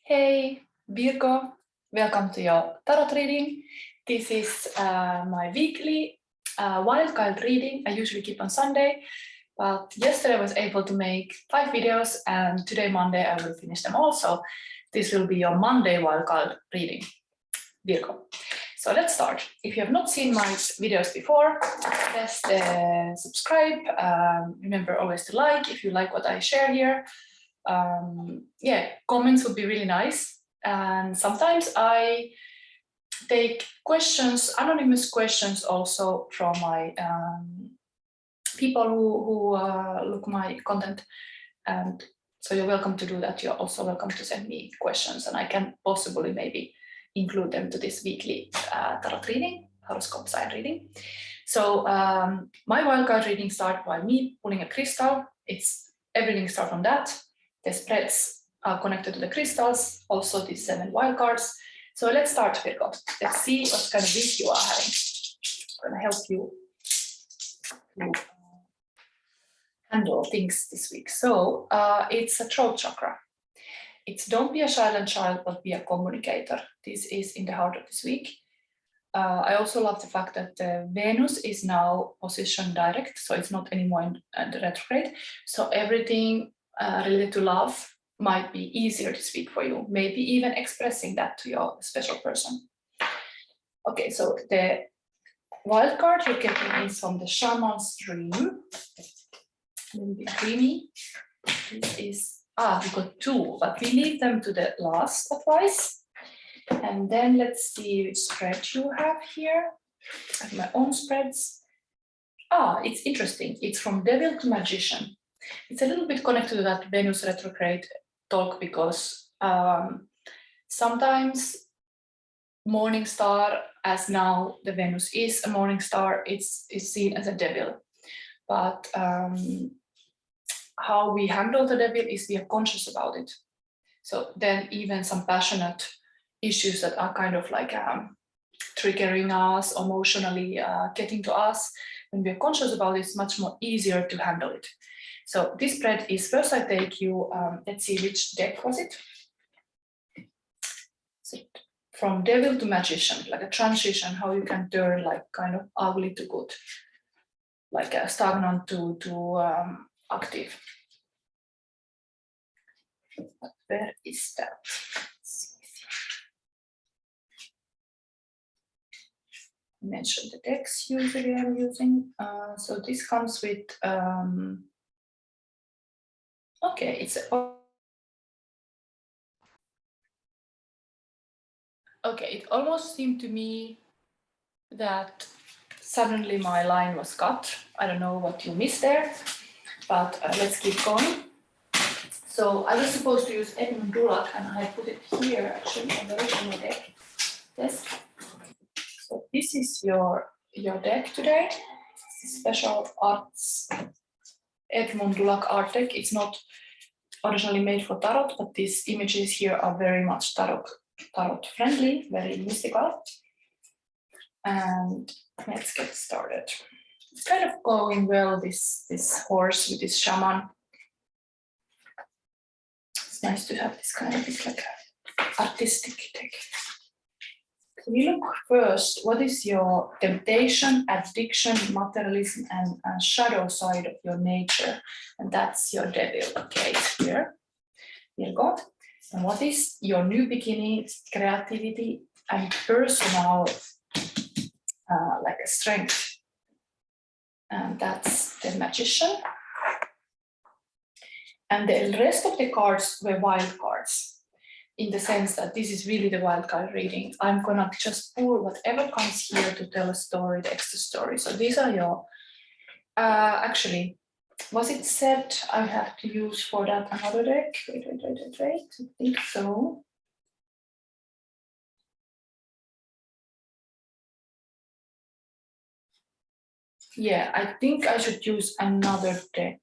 Hey, Virgo, welcome to your tarot reading. This is my weekly wildcard reading. I usually keep on Sunday, but yesterday I was able to make 5 videos, and today, Monday, I will finish them all. So this will be your Monday wildcard reading, Virgo. So let's start. If you have not seen my videos before, press the subscribe. Remember always to like if you like what I share here. Yeah, comments would be really nice. And sometimes I take questions, anonymous questions also from my people who look my content. And so you're welcome to do that. You're also welcome to send me questions, and I can possibly maybe include them to this weekly tarot reading, horoscope sign reading. So my wildcard reading starts by me pulling a crystal. Everything starts from that. The spreads are connected to the crystals, also these 7 wildcards. So let's start, Virgo. Let's see what kind of week you are having. I'm going to help you to handle things this week. So it's a throat chakra. It's don't be a silent child, but be a communicator. This is in the heart of this week. I also love the fact that Venus is now position direct, so it's not anymore in the retrograde. So everything related to love might be easier this week for you, maybe even expressing that to your special person. Okay, so the wild card you're getting is from the Shaman's Dream. A little bit dreamy. This is, we got 2, but we leave them to the last advice. And then let's see which spread you have here. I have my own spreads. It's interesting. It's from Devil to Magician. It's a little bit connected to that Venus retrograde talk, because sometimes morning star, as now the Venus is a morning star, is seen as a devil. But how we handle the devil is we are conscious about it. So then even some passionate issues that are kind of like triggering us, emotionally getting to us, when we are conscious about it, it's much more easier to handle it. So this spread is, first I take you, let's see which deck was it? So from Devil to Magician, like a transition, how you can turn like kind of ugly to good, like a stagnant to active. But where is that? Mention the decks usually I'm using. So this comes with, okay, it's okay, it almost seemed to me that suddenly my line was cut. I don't know what you missed there, but let's keep going. So I was supposed to use Edmund Dulac, and I put it here actually on the original deck. Yes. So this is your deck today. Special arts Edmund Dulac art deck. It's not originally made for tarot, but these images here are very much tarot friendly, very mystical. And let's get started. It's kind of going well, this horse with this shaman. It's nice to have this kind of like artistic deck. So we look first, what is your temptation, addiction, materialism, and shadow side of your nature? And that's your devil. Okay, it's here. Virgo. And what is your new beginnings, creativity, and personal like a strength? And that's the Magician. And the rest of the cards were wild cards, in the sense that this is really the wild card reading. I'm gonna just pull whatever comes here to tell a story, the extra story. So these are your, actually, was it said I have to use for that another deck? Wait, I think so. Yeah, I think I should use another deck.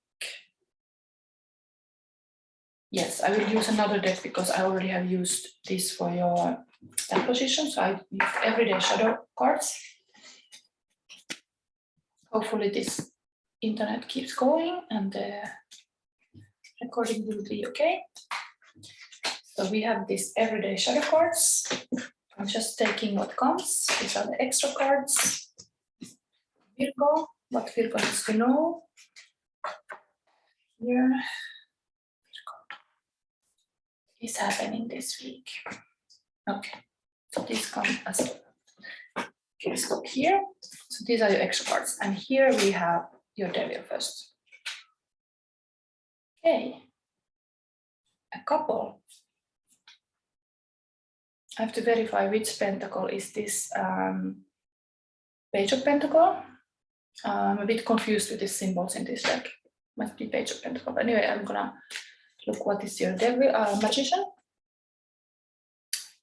Yes, I will use another deck because I already have used this for your stand position. So I use everyday shadow cards. Hopefully this internet keeps going and the recording will be okay. So we have these everyday shadow cards. I'm just taking what comes. These are the extra cards. Virgo, what Virgo needs to know. Here. Is happening this week. Okay, so these come as well. Okay, stop here. So these are your extra cards, and here we have your devil first. Okay, a couple. I have to verify which pentacle is this. Page of Pentacle. I'm a bit confused with these symbols in this deck. Must be Page of Pentacle. Anyway, I'm gonna look what is your devil, magician.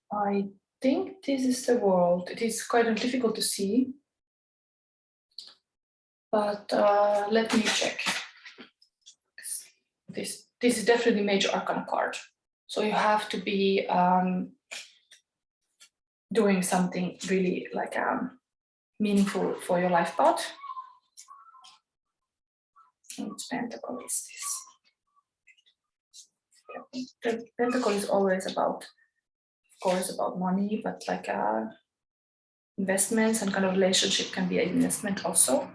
I think this is the world. It is kind of difficult to see, but let me check. This is definitely major arcana card. So you have to be doing something really like meaningful for your life path. Which pentacle is this? The pentacle is always about, of course, about money, but like investments and kind of relationship can be an investment also.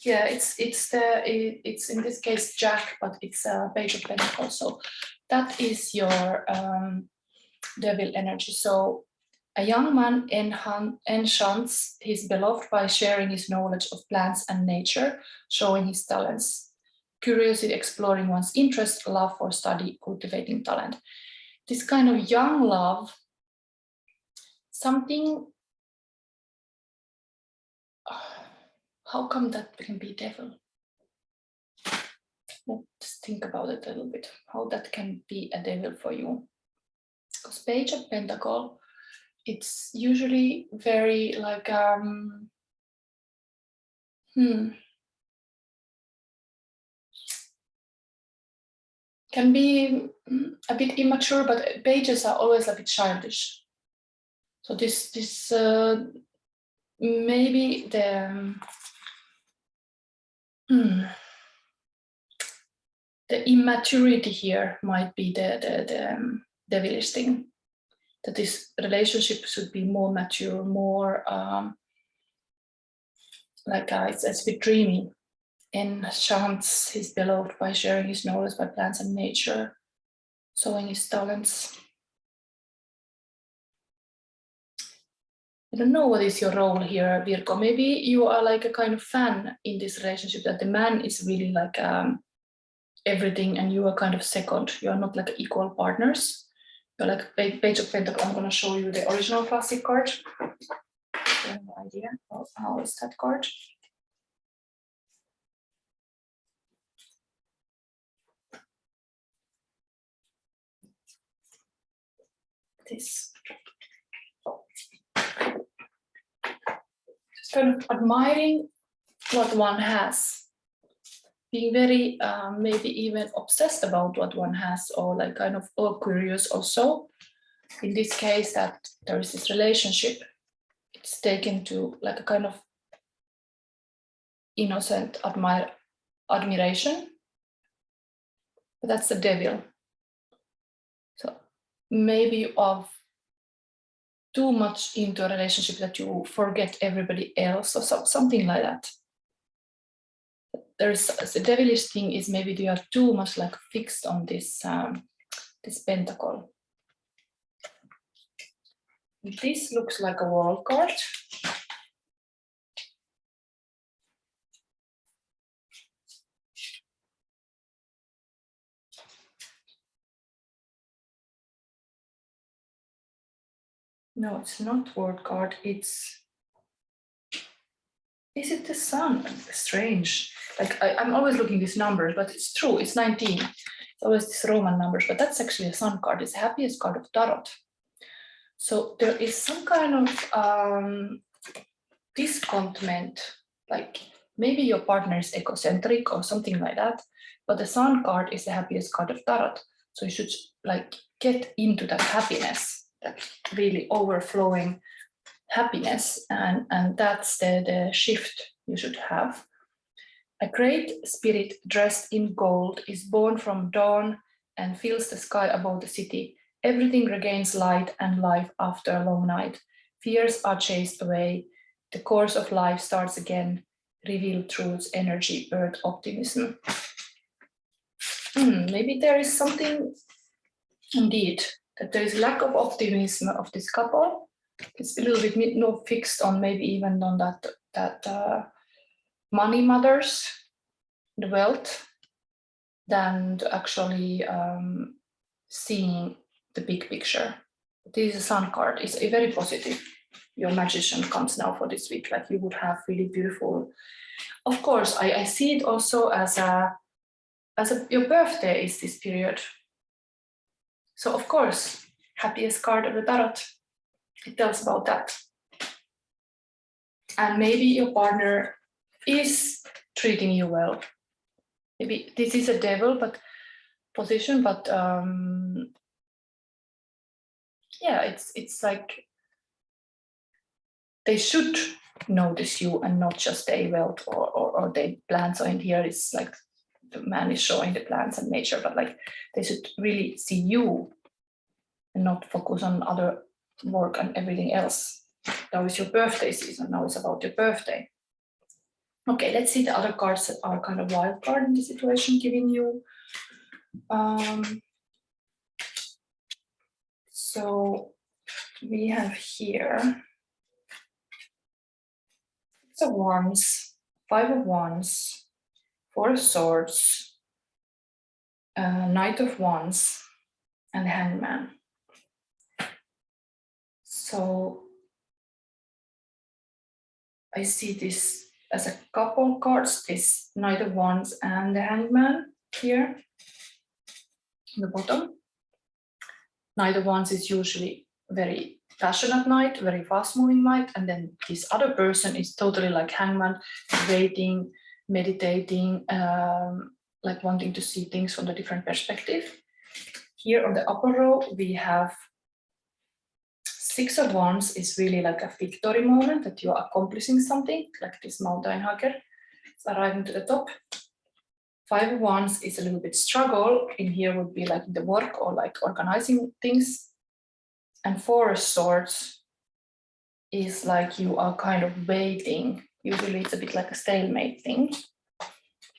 Yeah, it's in this case Jack, but it's a Page of Pentacles. So that is your devil energy. So a young man enchants his beloved by sharing his knowledge of plants and nature, showing his talents, curiosity, exploring one's interest, love for study, cultivating talent. This kind of young love, something. How come that can be devil? Let's think about it a little bit, how that can be a devil for you. Because Page of Pentacle, it's usually very like, can be a bit immature, but pages are always a bit childish. So this maybe the immaturity here might be the devilish thing. That this relationship should be more mature, more like it's a bit dreamy. Enchants his beloved by sharing his knowledge by plants and nature, showing his talents. I don't know what is your role here, Virgo. Maybe you are like a kind of fan in this relationship, that the man is really like everything and you are kind of second. You are not like equal partners. You're like Page of Pentacles. I'm going to show you the original classic card. I have no idea how is that card. This. Just kind of admiring what one has. Being very maybe even obsessed about what one has, or like kind of curious also. In this case, that there is this relationship, it's taken to like a kind of innocent admiration, but that's the devil. So maybe you are too much into a relationship that you forget everybody else, or something like that. There's the devilish thing is maybe you are too much like fixed on this this pentacle. This looks like a world card. No, it's not world card. Is it the sun? Strange. Like I'm always looking these numbers, but it's true. It's 19. It's always these Roman numbers, but that's actually a sun card. It's the happiest card of tarot. So there is some kind of discontentment, like maybe your partner is egocentric or something like that, but the sun card is the happiest card of tarot. So you should like get into that happiness. that really overflowing happiness, and that's the shift you should have. A great spirit dressed in gold is born from dawn and fills the sky above the city. Everything regains light and life after a long night. Fears are chased away. The course of life starts again. Revealed truths, energy, earth, optimism. Maybe there is something indeed, that there is lack of optimism of this couple. It's a little bit more fixed on maybe even on that money matters, the wealth, than to actually seeing the big picture. This is a sun card. It's a very positive. Your magician comes now for this week, like you would have really beautiful. Of course, I see it also as your birthday is this period. So of course, happiest card of the tarot. It tells about that. And maybe your partner is treating you well. Maybe this is a devil position, but yeah, it's like they should notice you and not just their wealth or their plants. So in here it's like the man is showing the plants and nature, but like they should really see you and not focus on other work and everything else. Now is your birthday season. Now it's about your birthday. Okay, let's see the other cards that are kind of wild card in the situation, giving you. So we have here Six of Wands, Five of Wands, Four of Swords, Knight of Wands, and Hangman. So I see this as a couple cards, this Knight of Wands and the Hangman here on the bottom. Knight of Wands is usually very passionate knight, very fast-moving knight, and then this other person is totally like Hangman, waiting, meditating, like wanting to see things from a different perspective. Here on the upper row, we have Six of Wands is really like a victory moment, that you are accomplishing something, like this mountain hiker. It's arriving to the top. Five of Wands is a little bit struggle. In here would be like the work or like organizing things. And Four of Swords is like you are kind of waiting. Usually it's a bit like a stalemate thing.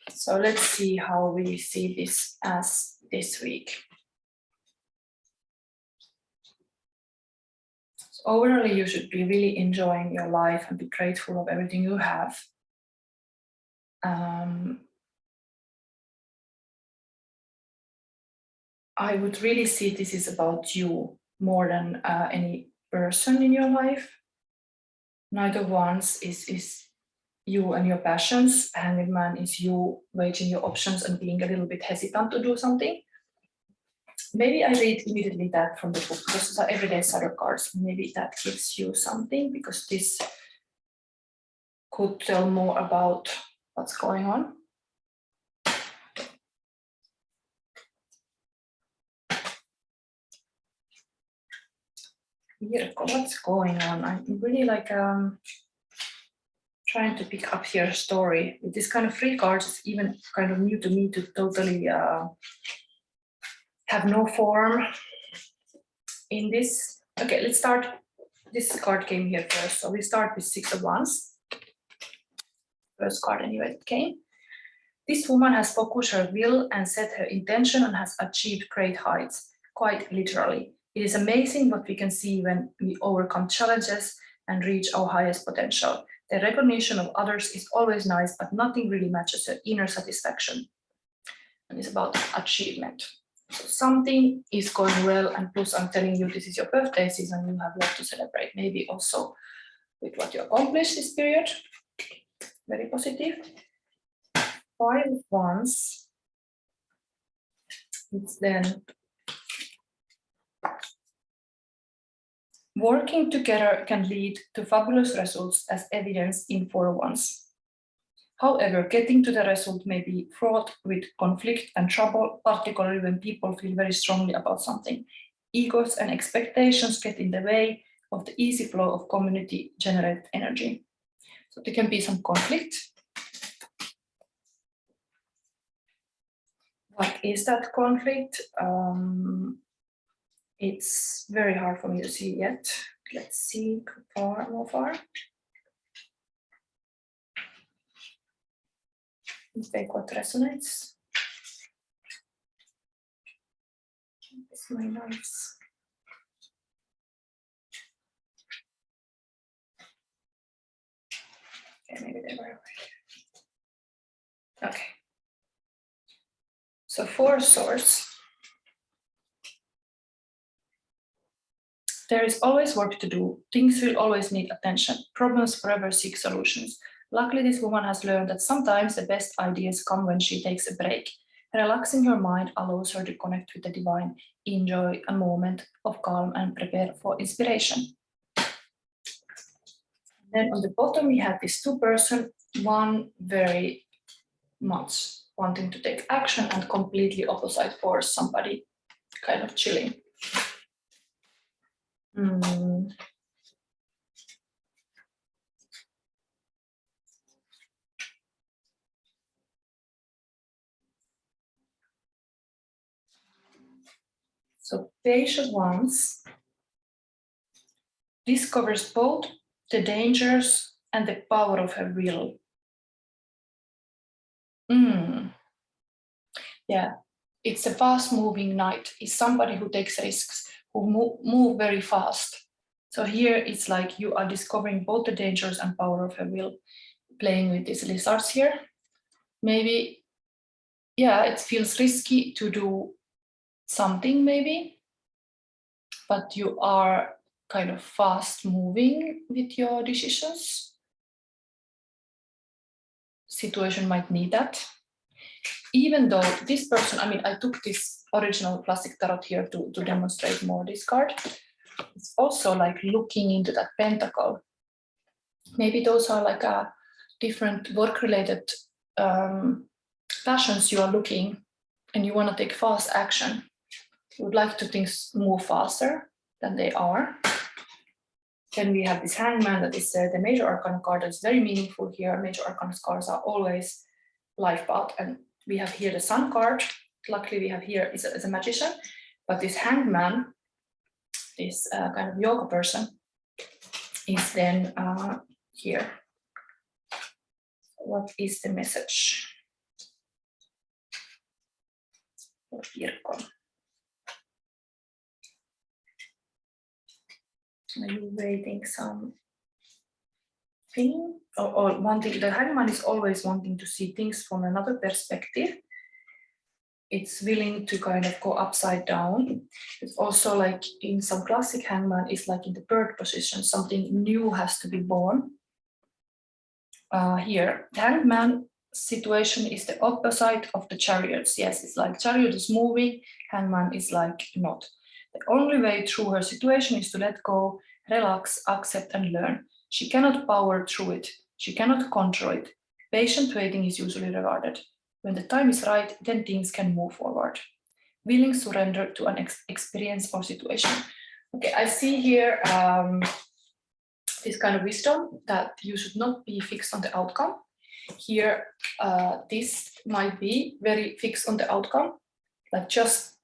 So let's see how we see this as this week. So overall, you should be really enjoying your life and be grateful of everything you have. I would really see this is about you more than any person in your life. Knight of Wands is you and your passions. Hangman is you weighing your options and being a little bit hesitant to do something. Maybe I read immediately that from the book, because these are everyday shadow cards. Maybe that gives you something, because this could tell more about what's going on. Virgo, what's going on? I'm really like trying to pick up here a story. With this kind of free cards, it's even kind of new to me to totally have no form in this. Okay, let's start. This card came here first, so we start with Six of Wands. First card anyway that came. This woman has focused her will and set her intention and has achieved great heights, quite literally. It is amazing what we can see when we overcome challenges and reach our highest potential. The recognition of others is always nice, but nothing really matches her inner satisfaction. And it's about achievement. So something is going well, and plus I'm telling you, this is your birthday season, you have a lot to celebrate. Maybe also with what you accomplished this period. Very positive. Five of Wands. It's then working together can lead to fabulous results, as evidenced in Four of Wands. However, getting to the result may be fraught with conflict and trouble, particularly when people feel very strongly about something. egos and expectations get in the way of the easy flow of community-generated energy. So there can be some conflict. What is that conflict? It's very hard for me to see yet. Let's see more far. Take what resonates. It's my knives. Okay, maybe they were away. Okay. So 4 swords. There is always work to do. Things will always need attention. Problems forever seek solutions. Luckily, this woman has learned that sometimes the best ideas come when she takes a break. Relaxing her mind allows her to connect with the divine, enjoy a moment of calm, and prepare for inspiration. Then on the bottom, we have this 2 person, one very much wanting to take action and completely opposite force, somebody kind of chilling. So Page of Wands discovers both the dangers and the power of her will. Yeah, it's a fast-moving knight. It's somebody who takes risks, who move very fast. So here it's like you are discovering both the dangers and power of her will, playing with these lizards here. Maybe, yeah, it feels risky to do something maybe, but you are kind of fast-moving with your decisions. Situation might need that. Even though this person, I mean, I took this original plastic tarot here to demonstrate more this card. It's also like looking into that pentacle. Maybe those are like a different work-related passions you are looking, and you want to take fast action. You would like to things move faster than they are. Then we have this Hangman that is the major arcana card that's very meaningful here. Major arcana cards are always life path, and we have here the Sun card. Luckily, we have here is a magician, but this Hangman, this kind of yoga person, is then here. What is the message for VIRGO? Are you waiting something or wanting? The Hangman is always wanting to see things from another perspective. It's willing to kind of go upside down. It's also like in some classic Hangman, it's like in the bird position, something new has to be born. Here, the Hangman situation is the opposite of the Chariots. Yes, it's like Chariot is moving, Hangman is like not. The only way through her situation is to let go, relax, accept, and learn. She cannot power through it. She cannot control it. Patient waiting is usually rewarded. When the time is right, then things can move forward. Willing surrender to an experience or situation. Okay, I see here this kind of wisdom that you should not be fixed on the outcome. Here, this might be very fixed on the outcome, like just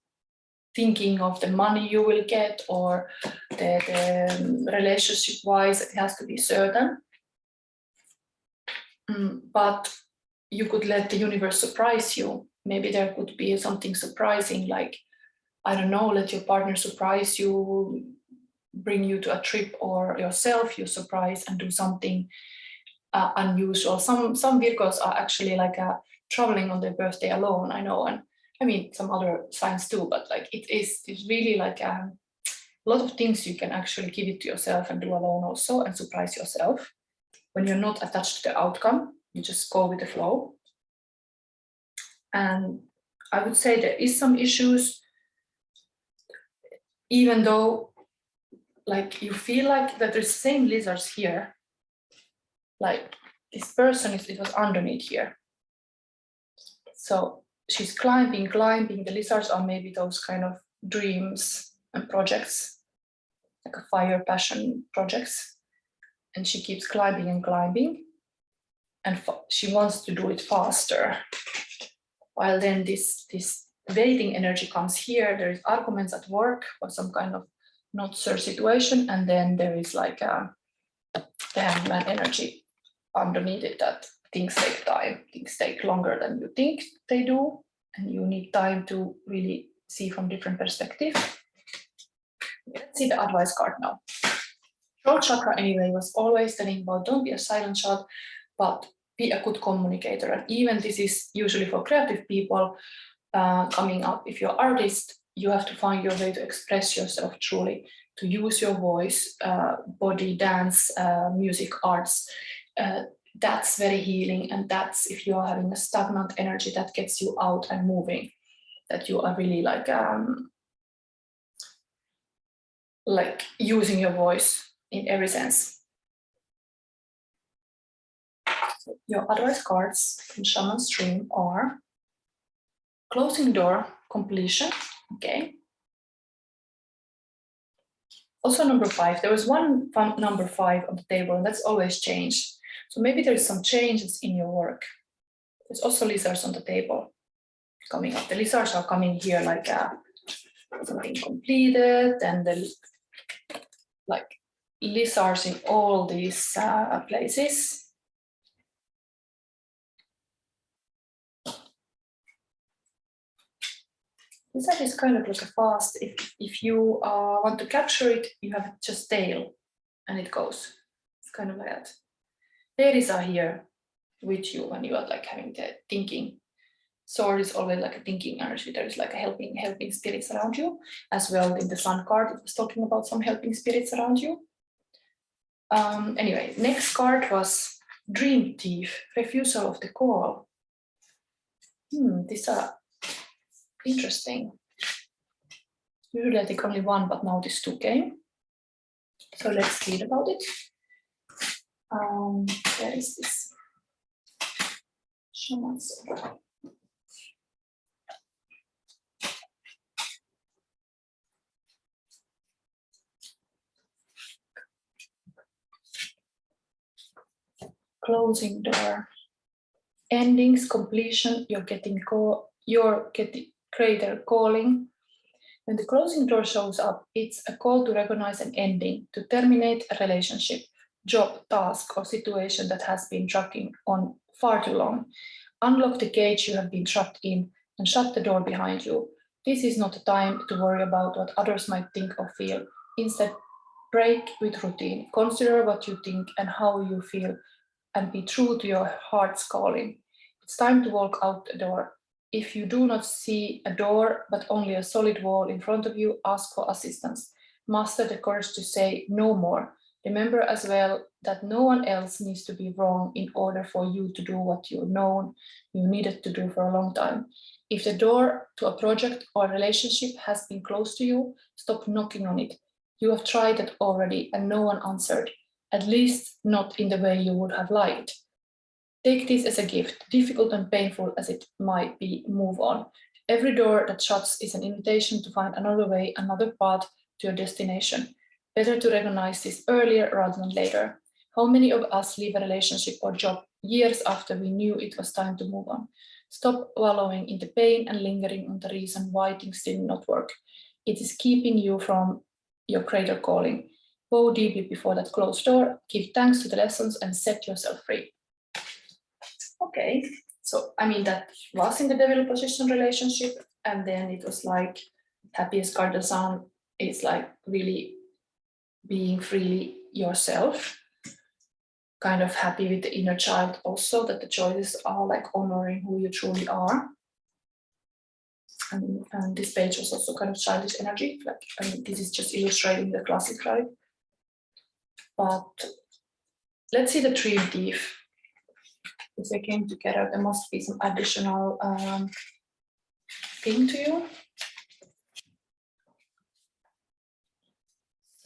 thinking of the money you will get or the relationship-wise, it has to be certain. But you could let the universe surprise you. Maybe there could be something surprising, like, I don't know, let your partner surprise you, bring you to a trip, or yourself you surprise and do something unusual. Some Virgos are actually like traveling on their birthday alone, I know, and I mean some other signs too, but like it's really like a lot of things you can actually give it to yourself and do alone also and surprise yourself. When you're not attached to the outcome, you just go with the flow. And I would say there is some issues, even though like you feel like that there's same lizards here, like this person it was underneath here. So she's climbing, the lizards are maybe those kind of dreams, and projects, like a fire passion projects. And she keeps climbing and climbing. And she wants to do it faster. While then this waiting energy comes here, there is arguments at work or some kind of not sure situation. And then there is like the hangman energy underneath it, that things take time, things take longer than you think they do. And you need time to really see from different perspectives. Let's see the advice card now. Throat chakra anyway was always telling about don't be a silent child, but be a good communicator. And even this is usually for creative people coming up. If you're an artist, you have to find your way to express yourself truly, to use your voice, body, dance, music, arts. That's very healing. And that's if you are having a stagnant energy that gets you out and moving, that you are really like using your voice in every sense. So your advice cards in Shaman Stream are closing door, completion, okay. Also number 5, there was one number 5 on the table, and that's always changed. So maybe there's some changes in your work. There's also lizards on the table coming up. The lizards are coming here like something completed, and the like lizards in all these places. Lizard is kind of like a fast, if you want to capture it, you have just tail and it goes. It's kind of like that. Fairies are here with you when you are like having the thinking. Sword is always like a thinking energy. There is like a helping spirits around you. As well in the Sun card, it was talking about some helping spirits around you. Anyway, next card was Dream Thief, refusal of the call. These are interesting. Usually I take only one, but now this 2 came. So let's read about it. Where is this? Shaman's. Closing door. Endings, completion, you're getting creator calling. When the closing door shows up, it's a call to recognize an ending, to terminate a relationship, job, task, or situation that has been dragging on far too long. Unlock the cage you have been trapped in and shut the door behind you. This is not a time to worry about what others might think or feel. Instead, break with routine. Consider what you think and how you feel, and be true to your heart's calling. It's time to walk out the door. If you do not see a door, but only a solid wall in front of you, ask for assistance. Master the courage to say no more. Remember as well that no one else needs to be wrong in order for you to do what you know you needed to do for a long time. If the door to a project or relationship has been closed to you, stop knocking on it. You have tried it already and no one answered, at least not in the way you would have liked. Take this as a gift, difficult and painful as it might be, move on. Every door that shuts is an invitation to find another way, another path to your destination. Better to recognize this earlier rather than later. How many of us leave a relationship or job years after we knew it was time to move on? Stop wallowing in the pain and lingering on the reason why things did not work. It is keeping you from your greater calling. Go deeply before that closed door, give thanks to the lessons and set yourself free. Okay, so I mean that was in the devil position relationship, and then it was like happiest card the Sun is like really being freely yourself, kind of happy with the inner child also, that the choices are like honoring who you truly are. And this page was also kind of childish energy, like, I mean, this is just illustrating the classic, right? But let's see the Dream Thief. If they came together, there must be some additional thing to you.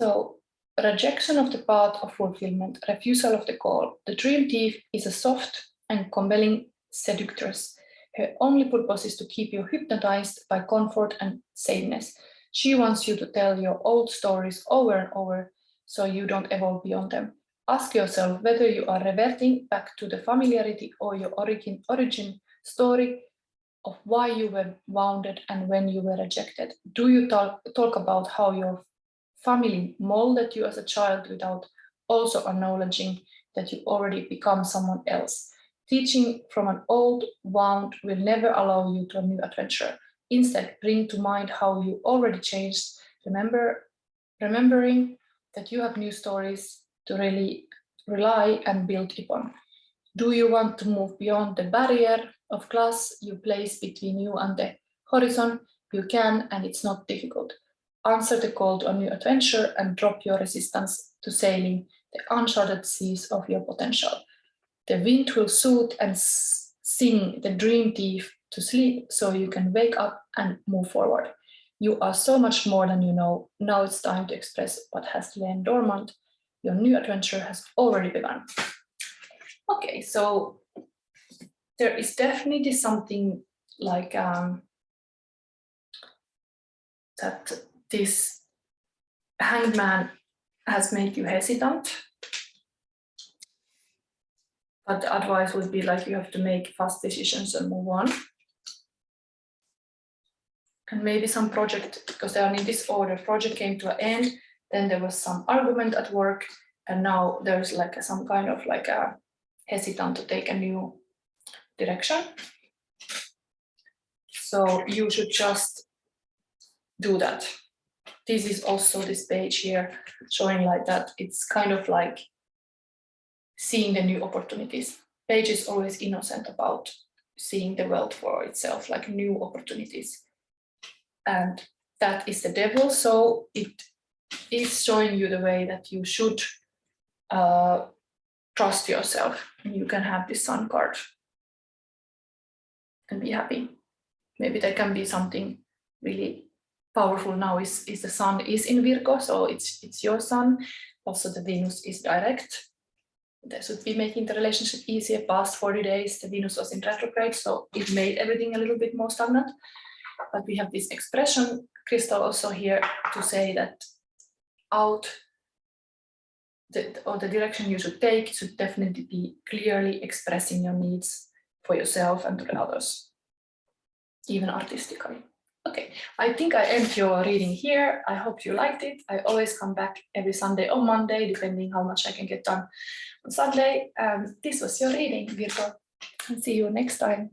So, rejection of the path of fulfillment, refusal of the call. The Dream Thief is a soft and compelling seductress. Her only purpose is to keep you hypnotized by comfort and sameness. She wants you to tell your old stories over and over so you don't evolve beyond them. Ask yourself whether you are reverting back to the familiarity or your origin story of why you were wounded and when you were rejected. Do you talk about how your family molded you as a child without also acknowledging that you already become someone else? Teaching from an old wound will never allow you to a new adventure. Instead, bring to mind how you already changed, remembering that you have new stories to really rely and build upon. Do you want to move beyond the barrier of glass you place between you and the horizon? You can, and it's not difficult. Answer the call to a new adventure and drop your resistance to sailing the uncharted seas of your potential. The wind will soothe and sing the dream thief to sleep so you can wake up and move forward. You are so much more than you know. Now it's time to express what has lain dormant. Your new adventure has already begun. Okay, so there is definitely something like that this Hanged Man has made you hesitant. But the advice would be like you have to make fast decisions and move on. And maybe some project, because they are in this order, project came to an end, then there was some argument at work, and now there's like some kind of like a hesitant to take a new direction. So you should just do that. This is also this page here showing like that. It's kind of like seeing the new opportunities. Page is always innocent about seeing the world for itself, like new opportunities. And that is the devil. So it is showing you the way that you should trust yourself. And you can have this Sun card and be happy. Maybe there can be something really powerful now is the Sun is in Virgo, so it's your Sun. Also the Venus is direct. That should be making the relationship easier. Past 40 days, the Venus was in retrograde, so it made everything a little bit more stagnant. But we have this expression crystal also here to say that the direction you should take should definitely be clearly expressing your needs for yourself and to the others, even artistically. Okay, I think I end your reading here. I hope you liked it. I always come back every Sunday or Monday, depending how much I can get done on Sunday. This was your reading, Virgo, and see you next time.